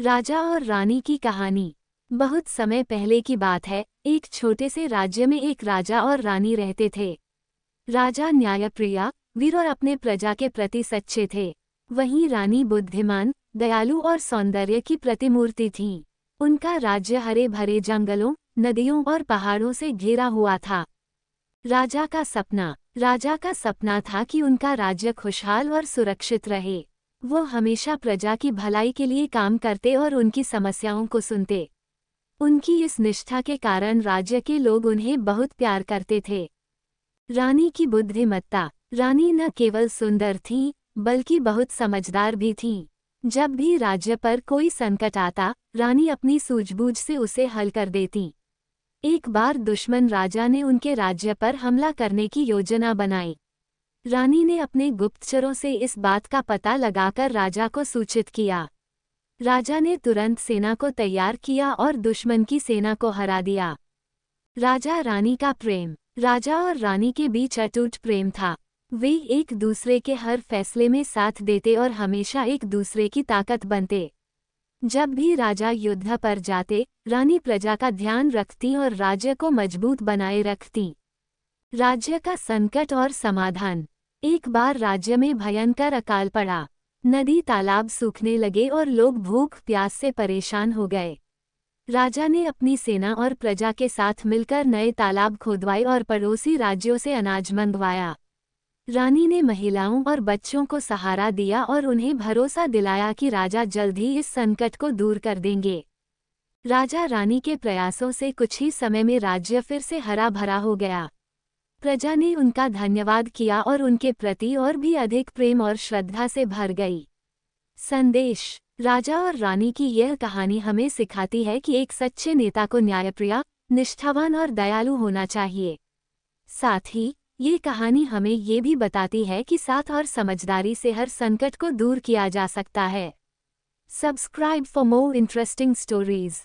राजा और रानी की कहानी। बहुत समय पहले की बात है। एक छोटे से राज्य में एक राजा और रानी रहते थे। राजा न्यायप्रिय, वीर और अपने प्रजा के प्रति सच्चे थे। वहीं रानी बुद्धिमान, दयालु और सौंदर्य की प्रतिमूर्ति थी। उनका राज्य हरे भरे जंगलों, नदियों और पहाड़ों से घिरा हुआ था। राजा का सपना था कि उनका राज्य खुशहाल और सुरक्षित रहे। वो हमेशा प्रजा की भलाई के लिए काम करते और उनकी समस्याओं को सुनते। उनकी इस निष्ठा के कारण राज्य के लोग उन्हें बहुत प्यार करते थे। रानी की बुद्धिमत्ता। रानी न केवल सुंदर थी, बल्कि बहुत समझदार भी थी। जब भी राज्य पर कोई संकट आता, रानी अपनी सूझबूझ से उसे हल कर देती। एक बार दुश्मन राजा ने उनके राज्य पर हमला करने की योजना बनाई। रानी ने अपने गुप्तचरों से इस बात का पता लगाकर राजा को सूचित किया। राजा ने तुरंत सेना को तैयार किया और दुश्मन की सेना को हरा दिया। राजा रानी का प्रेम। राजा और रानी के बीच अटूट प्रेम था। वे एक दूसरे के हर फैसले में साथ देते और हमेशा एक दूसरे की ताकत बनते। जब भी राजा युद्ध पर जाते, रानी प्रजा का ध्यान रखती और राज्य को मजबूत बनाए रखती। राज्य का संकट और समाधान। एक बार राज्य में भयंकर अकाल पड़ा। नदी तालाब सूखने लगे और लोग भूख प्यास से परेशान हो गए। राजा ने अपनी सेना और प्रजा के साथ मिलकर नए तालाब खोदवाए और पड़ोसी राज्यों से अनाज मंगवाया। रानी ने महिलाओं और बच्चों को सहारा दिया और उन्हें भरोसा दिलाया कि राजा जल्द ही इस संकट को दूर कर देंगे। राजा रानी के प्रयासों से कुछ ही समय में राज्य फिर से हरा भरा हो गया। प्रजा ने उनका धन्यवाद किया और उनके प्रति और भी अधिक प्रेम और श्रद्धा से भर गई। संदेश। राजा और रानी की यह कहानी हमें सिखाती है कि एक सच्चे नेता को न्यायप्रिय, निष्ठावान और दयालु होना चाहिए। साथ ही ये कहानी हमें ये भी बताती है कि साथ और समझदारी से हर संकट को दूर किया जा सकता है। Subscribe for more interesting stories.